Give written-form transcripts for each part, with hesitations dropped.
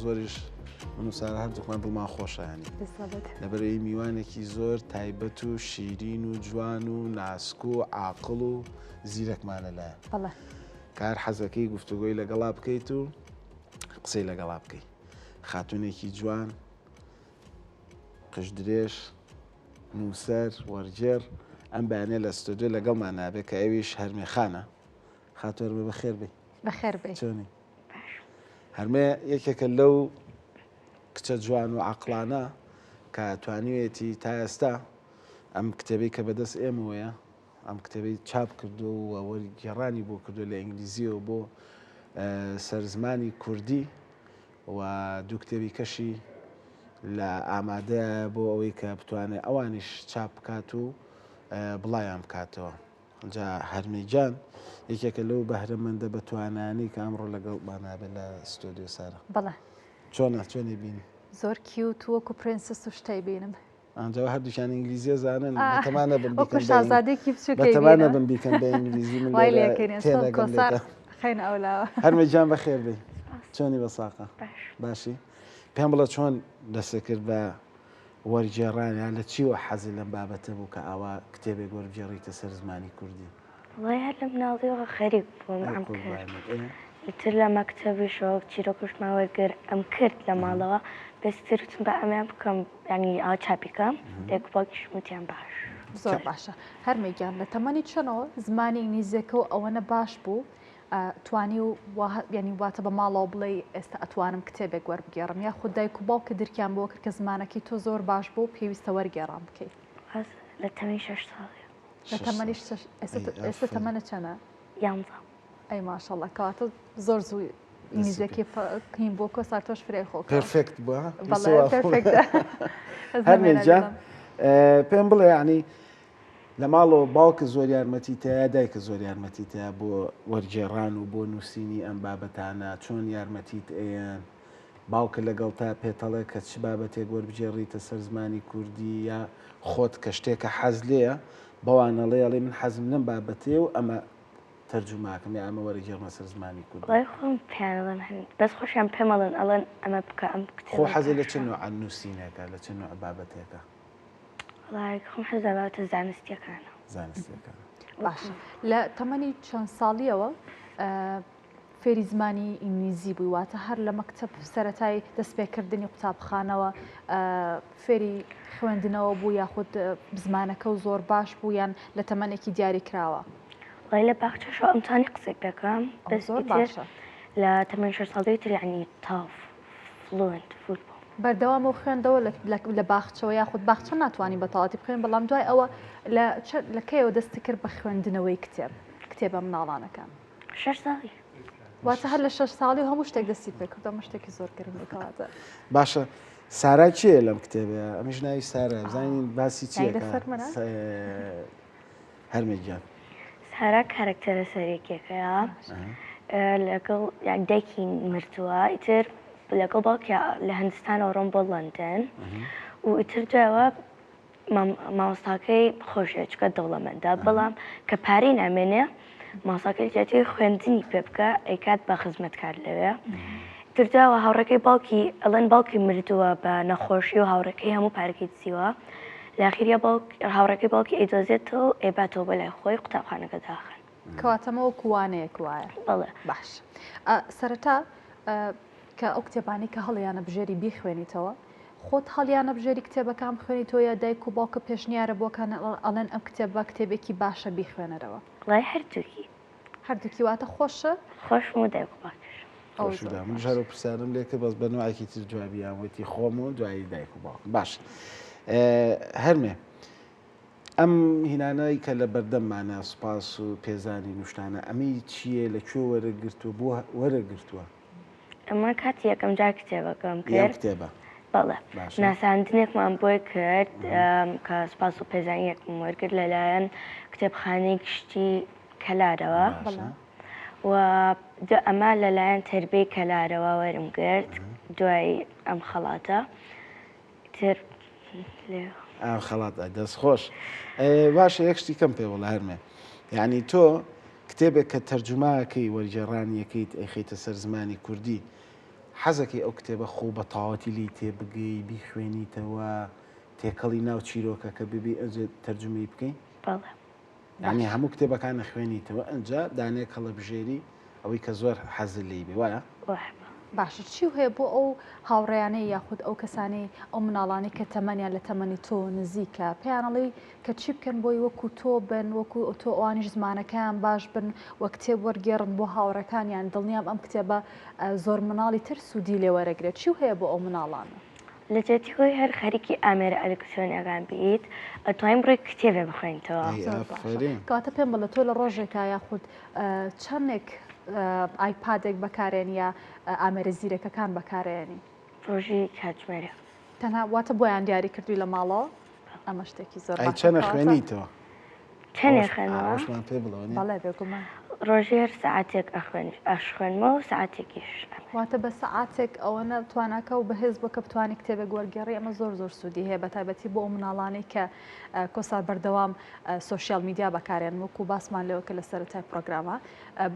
زۆریش من و سارا هەردووکمان دڵمان خۆشە ینی لەبەرەوەی میوانێکی زۆر تایبەت و شیرین و جوان و ناسک و عاقڵ و زیرەکمانە لایە کار حەزەکەی گفتوگۆی لەگەڵا بکەیت و قسەی لەگەڵا بکەیت خاتونێکی جوان قش درێژ نووسەر وەرجێر ئەم بەیانێ لە ستۆدیۆ لەگەڵمان نابێت کە ئەویش هەرمێخانە خاتۆر بە بەخێر بێ بەخێر بێ چۆنی هەرمێ یەکێکە لەو کچە جوان و عەقڵانە کە توانیوێتی تا ئێستا ئەم کتێبەی کە بەدەست ئێمەوەیە ئەم کتێبەی چاپ کردو و وەرگێڕانی بۆ کردو لە ئینگلیزیەوە بۆ سەرزمانی کوردی و دوو کتێبی کەشی لە ئامادەیە بۆ ئەوەی کە بتوانێت ئەوانیش چاپ بکات و بڵایان بکاتەوە. جا هەرمیجان یەکێکە لەو بەهرەمەندە بە توانانی کە ئەمڕۆ لەگەڵمان نابێت لە ستۆدیۆ سارە. بەڵێ چۆنە چۆنی بینی؟ زۆر کیوت وەکو پرینسس و شتەی بینم. ئەنجەوە هەردووشیان ئینگلیزیە زانن بەتەمانە شازادێکی بەتەمانە بم بیکەن بە ئینگلیزی من خەینە ئەولاوە هەرمەجان بەخێر بێ چۆنی بە ساقە باشی پێم بڵە چۆن دەستەکرد بە وەرگێڕانیان لە چیوە حەزی لەم بابەتە بوو کە ئاوا کتێبێک وەرگێڕیتە سەر زمانی کوردی؟ وڵای هەر لە مناڵیەوە خەریک بووم ئەم کرد ئیتر لە مەکتەبیشەوە چیرۆکوشمان وەرگر ئەم کرد لە ماڵەوە بەسترتم بە ئەمیان بکەم ینی ئاوا چاپیکەم دێک باکیش وتیان باش زۆر باشە هەرمێگیان لە تەمەنی چەنەوە زمانی ئینگلیزیەکە و ئەوەنە باش بوو توانی و ینی واتە بە ماڵەوە بڵێ ئێستا ئەتوانم کتێبێک وەربگێڕم یا خود دایک و باوکە درکیان بۆ کرد کە زمانەکەی تۆ زۆر باش بوو پێویستە وەرگێڕان بکەیت لە تەمەنی 6 ساڵی لە تەمەنی ئێستا تەمەنە چەنە؟ 11 ئەی ماشەڵڵا کەواتە زۆر زوو ئینگلیزیەکەی هین بۆ کۆ سار تۆش فرێ خۆ پرفێکت بووە هەرمێجان پێم بڵێ ینی لە ماڵەوە باوکە زۆر یارمەتی تایە دایکە زۆر یارمەتی تایە بۆ وەرگێڕان و بۆ نووسینی ئەم بابەتانە چۆن یارمەتیت ئەیان باوکە لەگەڵ تا پێتەڵێ کە چ بابەتێک وەربگێڕیتە سەر زمانی کوردی یا خۆت کە شتێکە حەز لێیە بەوانەڵێ من حەزم لەم بابەتێ و ئەمە تەرجماکەم یا ئەمە وەرگێڕمە سەر زمانی کوردی وڵای خۆم پێیانڵێن بەس خۆشیان پێمەڵێن ئەڵێن ئەمە بکە ئەم خۆ حەزی لە چ نوع نووسینێکە لە چ نوع بابەتێکە؟ وڵای خۆم حەز دەباتە زانستیەکانە زانستیەکان باشە لە تەمەنی چەند ساڵیەوە فێری زمانی ئینگلیزی بووی واتە هەر لە مەکتەب سەرەتای دەستپێکردنی قوتابخانەوە فێری خوێندنەوە بوو یاخود زمانەکە و زۆر باش بوو یان لە تەمەنێکی دیاری کراوە؟ وڵای لە باخچەشەوە ئەمتانی قسێک دەکەم زۆر باشە لە تەمەنی 6 ساڵی تر یعنی تاف فلوئنت فوتبۆل بەردەوامەوە خوێندەوە لە باخچەوە یاخود باخچە ناتوانانی بەتەواتی بخوێن بەڵام دوای ئەوە لە کەیەوە دەستی کرد بە خوێندنەوەی کتێبە مناڵانەکان 6 ساڵی واتە هەر لە 6 ساڵی هەموو شتێک دەستی پێ کردە ئەمە شتێکی زۆر گرنگەکەواتە باشە سارا چییە لەم کتێبە ئەمیش ناوی سارا بزانین باسی چیەکە هەرمێجان سارا کارکتەرە سەرێکێکەیە لەگەڵ دایکی مردووە ئیتر لەگەڵ باوکی لە هەندستانەوە ڕۆم بۆ لەندەن و ئیتر دوایەوە مامۆستاکەی خۆشیە چکە دەوڵەمەندە بەڵام کە پارەی نامێنێ مامۆستاکەی جێتی خوێندنی پێ بکە ئەیکات بە خزمەتکار لەوێ ئیتر دوایەوە هاوڕێکەی باوکی ئەڵێن باوکی مردووە بە نەخۆشی و هاوڕێکەی هەموو پارەکەی دزیوە لەخیریا هاوڕێکەی باوکی ئەیدۆزێتەوە ئێباتەوە بە لای خۆی قوتابخانەکە داخن کەواتەمەوە کوانەیەک وایە بەڵێ باش سەرەتا کە ئەو کتێبانی کە هەڵیانە بژێری بیخوێنیتەوە خۆت هەڵیانە بژێری کتێبەکان بخوێنیتەوە یا دایک و باوکە پێشنیارە بۆکان ئەڵێن ئەم کتێبە کتێبێکی باشە بیخوێنەرەوە؟ وڵای هەردووکی هەردووکی واتە خۆشە؟ خۆشم و دایک و باوکش من ژارە پرسیارم لێکە بەس بە نوعێکی تر جوابیان وتی خۆم و دوایی دایک و باوک باش هەرمێ ئەم هینانەی کە لە بەردەممانە سوپاس و پێزانی نوشتانە ئەمی چییە لەکوێ وەرەگرتووە بۆ وەرەگرتووە؟ ئەمە کاتی یەکەم جار کتێبەکەم کرد کتێبە بەڵێ ناساندنێکمان بۆی کرد کە سوپاس و پێزانیەکم وەرگرت لەلایەن کتێبخانەی گشتی کەلارەوە و ئەمە لەلایەن تربەی کەلارەوە وەرم گرت دوای ئەم خەڵاتە تر خەڵات دەست خۆش باشە یەک شتی کەم پێ وڵا هەرمێ یعنی تۆ کتێبێک کە تەرجماکەی وەرگێڕانیەکەیت ئەیخیتە سەر زمانی کوردی حەزەکەی ئەو کتێبە خۆ بە تەواوەتی لی تێبگەی بیخوێنیتەوە تێکەڵی ناو چیرۆکە کە ببی ئەجێ تەرجمەی بکەین بەڵێ ینی هەموو کتێبەکانە خوێنیتەوە ئەنجا دانێک هەڵەبژێری ئەوەی کە زۆر حەزت لێی بێ وایە باشە چی هەیە بۆ ئەو هاوڕێیانەی یاخود ئەو کەسانی ئەو مناڵانی کە تەمەنیان لە تەمەنی تۆ نزیکە پێیانەڵی کە چی بکەن بۆی وەکو تۆ بن وەکو تۆ ئەوانیش زمانەکەیان باش بن وە کتێب وەرگێڕن بۆ هاوڕەکانیان دڵنیام ئەم کتێبە زۆر مناڵی تر سوودی لێ وەرەگرێت چی هەیە بۆ ئەو مناڵانە لە جێتی خۆی هەر خەریکی ئامێرە ئەلکترۆنیەکان بیت ئەتوانین بڕێ کتێبێ بخوێنیتەوە کاتە پێم بڵە تۆ لە ڕۆژێکە یاخود چەندێک ئایپادێک بەکارێن یا ئامێرە زیرەکەکان بەکارێنی ڕۆژی کاتژمێرە تەنها واتە بۆیان دیاری کردووی لە ماڵەوە ئەمە شتێکی زۆر چەنە خوێنیتەوە چەندێک خوێنەوە ئەوشمان پێ بڵەوە بەڵێ بێگومان ڕۆژی هەر سەعاتێک ئەخوێنمەوە و سەعاتێکیش واتە بە سەعاتێک ئەوە تواناکە و بەهێز بۆ کە بتوانانی کتێبێک وەرگێڕی ئەمە زۆر زۆر سوودی هەیە بە تایبەتی بۆ ئەو مناڵانەی کە کۆسار بەردەوام سوۆشیال میدیا بەکارێن وەکو باسمان لێەوە کە لە سەرەتای پرۆگرامە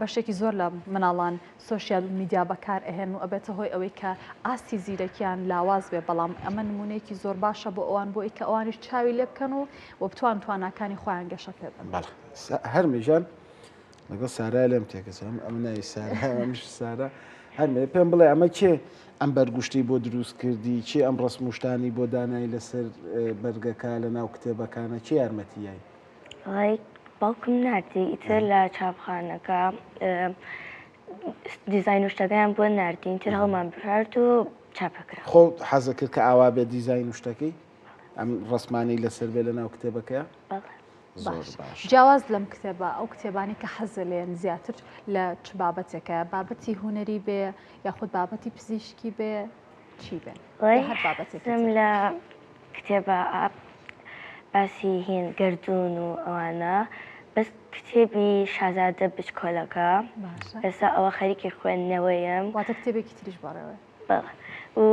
بەشێکی زۆر لە مناڵان سوۆشیال میدیا بەکار ئەهێن و ئەبێتە هۆی ئەوەی کە ئاستی زیرەکیان لاواز بێ بەڵام ئەمە نمونەیەکی زۆر باشە بۆ ئەوان بۆ ئیکە ئەوانیش چاوی لێ بکەن و بتوان تواناکانی خۆیان گەشە پێ بن هەرمیژان لەگەڵ سارای لێم تێکەسم ئەم ناوی سارامش سارا هەرمێ پێم بڵێ ئەمە کێ ئەم بەرگشتی بۆ دروست کردی چی ئەم ڕستموشتانی بۆ دانایی لەسەر بەرگەکە لە ناو کتێبەکانە چی یارمەتیایی باوکم نردی ئیتر لە چاپخانەکە دیزاین و شتەکەیان بۆ نردین تر هەڵمان بفرد و چاپەکرا خۆ حەزە کرد کە ئاوا بێ دیزاین و شتەکەی ئەم ڕسمانی لەسەر بێ لە ناو کتێبەکەیە جیاواز لەم کتێبە ئەو کتێبانی کە حەزە لێن زیاتر لە چ بابەتێکە بابەتی هوەری بێ یاخود بابەتی پزیشکی بێ چی بێن بابەتێکم لە کتێبە باسی هین گردون و ئەوانە بەس کتێبی شازادە بچکۆلەکە ئێستا ئەوە خەریکی خوێندنەوەیم واتە کتێبێکی تریش بەڕێوە و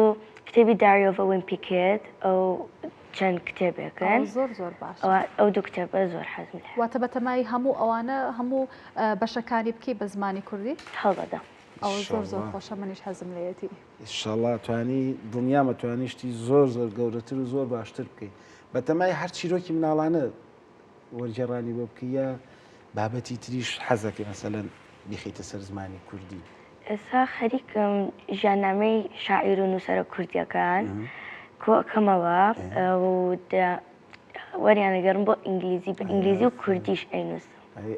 کتێبی داریۆڤە ویمپیکێت ئەو چەند کتێبێکن زۆر زۆر باش ئەو دوو کتێبە زۆر حەزم لێ واتە بەتەمای هەموو ئەوانە هەموو بەشەکانی بکەی بە زمانی کوردی هەڵبەدا ئەو زۆر زۆر خۆشە منیش حەزم لێتی ئینشاڵڵا توانی دنیامە توانیشتی زۆر زۆر گەورەتر و زۆر باشتر بکەیت بەتەمای هەر چیرۆکی مناڵانە وەرجێڕانی بۆ بکەیە بابەتی تریش حەزەکە مەسەلەن بیخیتە سەر زمانی کوردی ئێستا خەریکم ژیاننامەی شاعیر و نووسەرە کوردیەکان کۆکەمەوە وەریانەگەڕم بۆ ئینگلیزی بە ئینگلیزی و کوردیش ئەینووس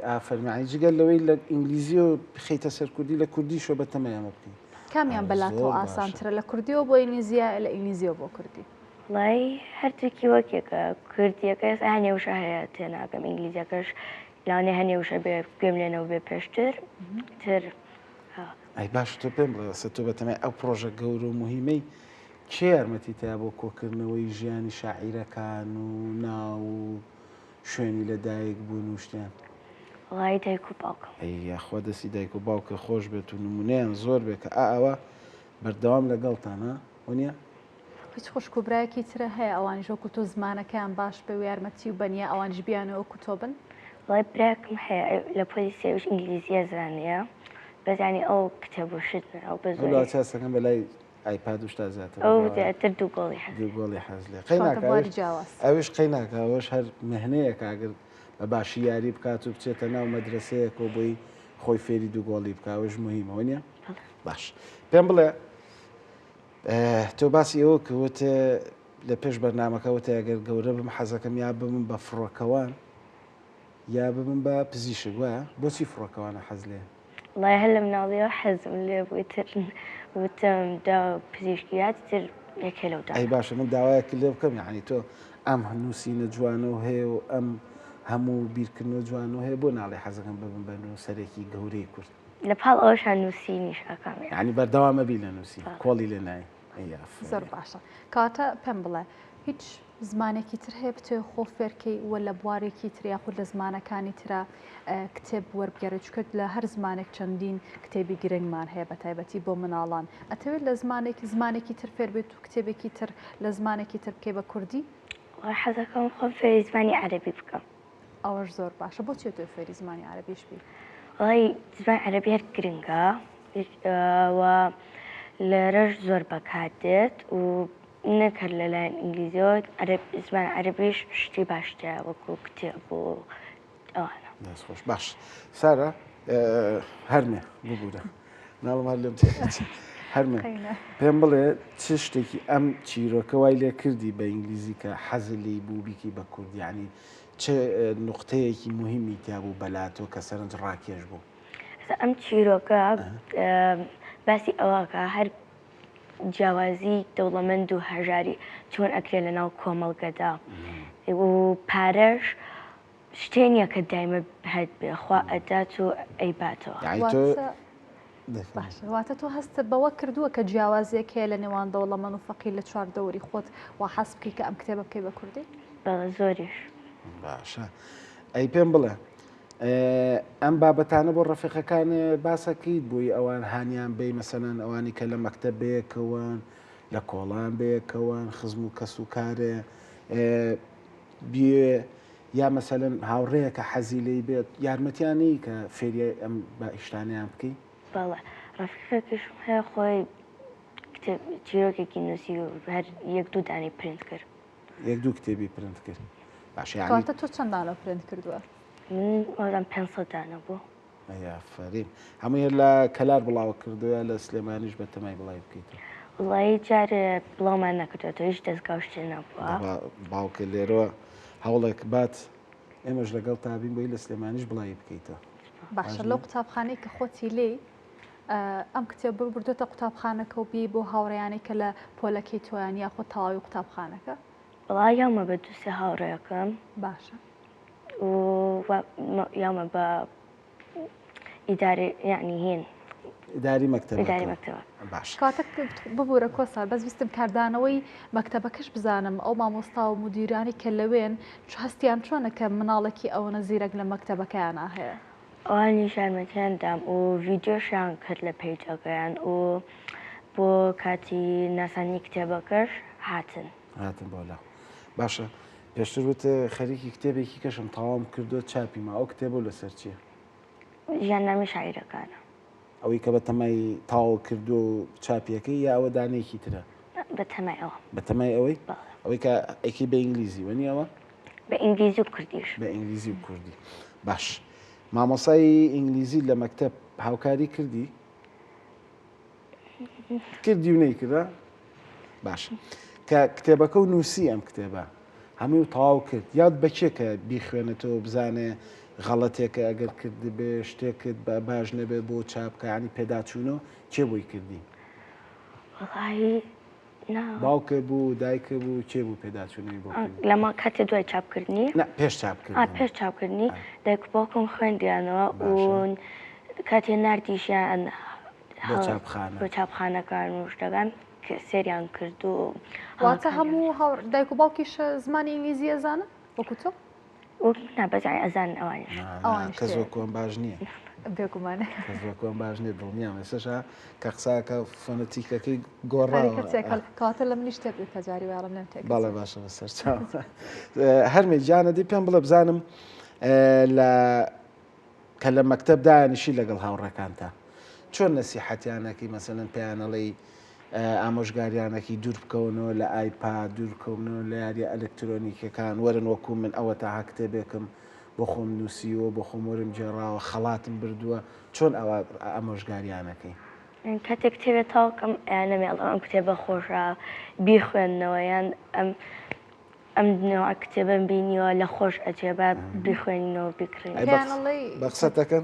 ئافەرمانی جگەل لەوەی لە ئینگلیزی و بخیتە سەر کوردی لە کوردی شۆ بەتەمایەمە بکەین کامیان بەلاتەوە ئاسانترە لە کوردیەوە بۆ ئینگلیزیە لە ئینگلیزیەوە بۆ کوردی وڵای هەردووکی وەکێکە کوردیەکە ئێستا هەنێوشە هەیە تێناکەم ئینگلیزیەکەش لەوانێ هەنێوشە بێ گوێم لێنەوە بێ پێشتر تر ئەی باش تۆ پێم بڵێ تۆ بەتەمای ئەو پرۆژە گەورە و مهمەی چێ یارمەتی تا بۆ کۆکردنەوەی ژیانی شاعیرەکان و ناو و شوێنی لەدایک بوون و شتیان وڵای دایک و باوکە یاخوا دەستی دایک و باوکە خۆش بێت و نمونەیان زۆر بێت کە ئەوە بەردەوام لەگەڵتانە وەنیە هیچ خوشکوبرایەکی ترە هەیە ئەوانیش وەکو تۆ زمانەکەیان باش بە یارمەتی و بەنیە ئەوانش بیانەوە وەکو تۆ بن وڵای براکم هەیە لە پۆلیسیەوەش ئینگلیزیە زانیە بەزانی ئەو کتێب و شت ئەو بەزۆر چاسەکەم بەلای ئایپاد و شتا زیاتر ئەو زیاتر دوو گۆڵی حەز لێ ئەوش قەیناکە ئەوەش هەر مهنەیە کاگر بە باشی یاری بکات و بچێتە ناو مەدرسەیەکەوە بۆی خۆی فێری دوو گۆڵی بکوش مهمەوە نیە باش پێم بڵێ تۆ باسی ئەوە کەوتە لە پێش بەرنمەکەوتە ئەگەر گەورە بم حەزەکەم یا ببم بە فڕۆکەوان یا ببم بە پزیشک وایە بۆچی فڕۆکەوانە حەز لێ وڵای هەر لە مناڵیەوە حەزم لێ بوویتر وتم دا پزیشکیات تر یەکێ لەو ئەی باشە من داوایەکی لێ بکەم یعنی تۆ ئەم نووسینە جوانەوە هەیە و ئەم هەموو بیرکردنەوە جوانەوە هەیە بۆ ناڵێ حەزەکەم ببم بە نووسەرێکی گەورەی کورد لە پاڵ ئەوشان نووسینیش ئەکەم ینی بەردەوامە بی لە نووسی کۆڵی لێ نای زۆر باشە کاتە پێم بڵێ هیچ زمانێکی تر هەیە بتێ خۆ فێرکەی وە لە بوارێکی تر یاخود لە زمانەکانی ترە کتێب وەربگەڕێ چکرد لە هەر زمانێک چەندین کتێبی گرنگمان هەیە بە تایبەتی بۆ مناڵان ئەتەوێت لە زمانێکی تر فێر بێت و کتێبێکی تر لە زمانێکی تر بکەی بە کوردی حەزەکەم خۆم فێری زمانی عەرەبی بکەم ئەوەش زۆر باشە بۆچێت تۆ فێری زمانی عەرەبیش بی وڵای زمانی عەرەبی هەر گرنگە و لێرەش زۆر بەکاردێت و نەکرد لەلایەن ئینگلیزیەوە زمان عەربیش شتی باشترە وەکو کتێب و ئەوانە. دەستخۆش باش سارە هەرمێ ببوورە ناڵم هەر لەم تێت هەرمێ پێم بڵێ چ شتێکی ئەم چیرۆکە وای لێ کردی بە ئینگلیزی کە حەزلی بوو بیکی بە کوردیانی چه نقطەیەکی مهمی تیا بوو بەلاتۆ کە سەرنج ڕاکێش بوو ئەم چیرۆکە باسی ئەوەکە هەر جیاوازی دەوڵەمەند و هەژاری چۆن ئەکرێت لە ناو کۆمەڵگەدا و پارەش شتێنیە کە دایمە هەت بێخوا ئەدات و ئەیباتەوە. واتە تۆ هەست بەوە کردووە کە جیاوازیەک هەیە لە نێوان دەوڵەمەند و فەقیر لە چوار دەوری خۆت و حەز بکەی کە ئەم کتێبە بکەی بە کوردی؟ بەڵێ زۆریش. باشە ئەی پێم بڵێ ئەم بابەتانە بۆ ڕەفیقەکان باسەکەیت بووی ئەوان هانیان بێ مەسەلەن ئەوانی کە لە مەکتەب بەیەکەوەن لە کۆڵان بەیەکەوەن خزم و کەس و کارێ بێ یا مەسەلەن هاوڕەیە کە حەزی لێی بێت یارمەتیانی کە فێریە ئەم بە ئیشتانیان بکەی؟ بەڵێ ڕەفیقێکیشم هەیە خۆی چیرۆکێکی نووسی و هەر یەک دوو دانی پرینت کرد. یەک دوو کتێبی پرینت کرد. باشە کاتە تۆ چەندانە پرینت کردووە؟ من ئەودام 500 دانە بوو. ئەفرین هەموو لە کەلار بڵاو کردووە لە سلێمانیش بە تەمای بڵای بکەیتەوە. وڵی جارێ بڵاومان نەکردێتەوە هیچ دەستگا شتێ نەبووە. باوکە لێرەوە هەوڵێک بات ئێمەش لەگەڵ تابین بۆی لە سلێمانیش بڵای بکەیتەوە. باشە لەو قوتابخانەی کە خۆتی لێ ئەم کتێب بردوێتە قوتابخانەکە و بێ بۆ هاوڕێیانەی کە لە پۆلەکەی تۆیان یا خۆ تەواوی قوتابخانەکە؟ بەڵا یامە بە دووسێ هاوڕێیەکەم باشە و یامە بە ئیداری یعنی هێن ئیداری مەکتەب باش کاتە ببوورە کۆسار بەس ویستم کاردانەوەی مەکتەبەکەش بزانم ئەو مامۆستا و مدیرانی کە لەوێن هەستیان چۆنە کە مناڵێکی ئەوەنە زیرەک لە مەکتەبەکەیان هەیە؟ ئەوانی شارمەتیان دام و ڤیددیۆشیان کرد لە پەیجەکەیان و بۆ کاتی ناسانی کتێبەکەش هاتن بۆلا باشە پێشتر وتە خەریکی کتێبێکی کەشم تەواوم کردو چاپیمە ئەو کتێبە لەسەر چیە؟ ژیاننامەی شاعیرەکانە ئەوەی کە بە تەمای تاو کردو و چاپیەکەی یا ئەوە دانەیەکی ترە؟ بە تەمای ئەوە بە تەمای ئەوەی؟ ئەوەی کە ئەیکی بە ئینگلیزی وەنی ئەوە؟ بە ئینگلیزی و کوردیش بە ئینگلیزی و کوردی باش مامۆسای ئینگلیزی لە مەکتەب هاوکاری کردی؟ کردی و نەیکرا؟ باش کە کتێبەکە و نووسی ئەم کتێبە هەموو تەواو کرد یاد بەچێ کە بیخوێنێتەوە بزانێ غەڵەتێکە ئەگەر کرد بێ شتێکت بە باش نەبێت بۆ چاپکانی پێداچوونەوە چێ بۆی کردی؟ باوکە بوو دایکە بوو چێ بوو پێداچوونی بۆ لەما کاتێ دوای چاپکردنی؟ پێش چاپکردنی پێش چاپکردنی دایک و باوکم خوێندیانەوە و کاتێ نردیشیان بۆ چاپخانەکان و شتەکان سێریان کرد و واتە هەموو دایک و باوکیش زمانی ئینگلیزی ئەزانن وەکو تۆ؟ نابەزای ئەزان ئەوانش کە زۆر کۆم باش نییە بێگومانە کۆم باش نیە دڵنیام ێسەشا کە قساکە فۆنەتیکەکەی گۆڕاوەکاتە لە منیش تێ کەجاری وارم نێ بەڵێ باشە سەر هەرمێ جانە دی پێم بڵێ بزانم کە لە مەکتەب دایانیشی لەگەڵ هاوڕەکانتە چۆن نەسیحەتیانەکەی مەسەلەن پێیانەڵی ئامۆژگاریانێکی دوور بکەونەوە لە ئایپاد دوور بکەونەوە لە یاریە ئەلکترۆنیکەکان وەرن وەکو من ئەوە تا کتێبێکم بۆ خۆم نووسیوە بۆ خۆم وەرم جێڕاوە خەڵاتم بردووە چۆن ئەوە ئامۆژگاریانەکەی؟ کاتێک کتێبێت تاوکەم یانەمێڵ ئەم کتێبە خۆشە بیخوێندنەوە یان ئەم نوع کتێبم بینیوە لە خۆش ئەجێبە بیخوێنینەوە بیکڕین بە قسەتەکەن؟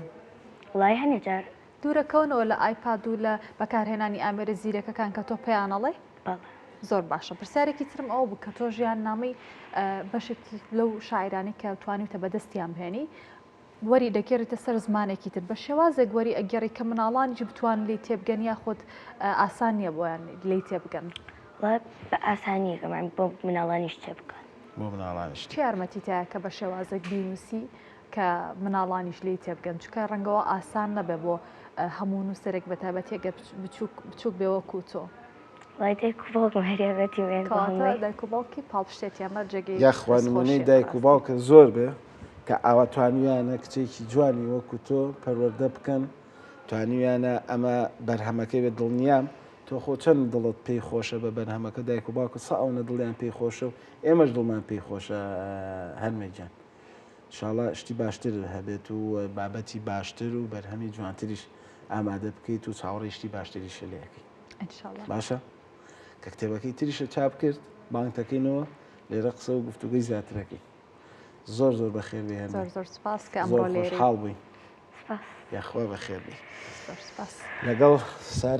وڵای هەنێ جار دوورەکەونەوە لە ئایپاد و لە بەکارهێنانی ئامێرە زیرەکەکان کە تۆ پێیانەڵێ؟ زۆر باشە پرسیارێکی ترم ئەو بوو کە تۆ ژیان نامەی بەشێکی لەو شاعرانی کە توانیتە بەدەستیان بهێنی وەری دەگەڕێتە سەر زمانێکی تر بە شێوازێک وەری ئەگەڕی کە مناڵانیش بتوان لی تێبگەن یا خۆت ئاسان نییە بۆیان لی تێبگەن بە ئاسانیەکەمان بۆ مناڵانیش تێبکەن بۆ مناڵانیش چی یارمەتی تایە کە بە شێوازێک بینووسی کە مناڵانیش لی تێبگەن چکە ڕەنگەوە ئاسان نەبێ بۆ هەموو نووسەرێک بەتابەتێگە بچووک بێوە کووتۆ دایک و باوکی پاڵپشتێتیانە جێگەی یاخوانمونەی دایک و باوکە زۆر بێ کە ئاوا توانیویانە کچێکی جوانی وەکو تۆ پەروەردە بکەن توانیویانە ئەمە بەرهەمەکەی بێ دڵنیام تۆ تۆ خۆ چەند دڵت پێی خۆشە بە بەرهەمەکە دایک و باوکە ساونە دڵیان پێی خۆشە و ئێمەش دڵمان پێی خۆشە هەرمێجان انشاءالله شتی باشتر هەبێت و بابەتی باشتر و بەرهەمی جوانتریش ئامادە بکەیت و چاوەڕێشتی باشتریشە لێەکەی ئینشاءالله باشە کە کتێبەکەی تریشە چاپ کرد بانگ دەکەینەوە لێرە قسە و گفتوگەی زیاترەکەی زۆر زۆر بەخێر بێ زۆر زۆر سپاس کە زۆر ئەمڕۆ لێرەی خۆشحاڵ بووین سپاس. یاخوا بەخێر بێ زۆر سپاس لەگەڵ سارا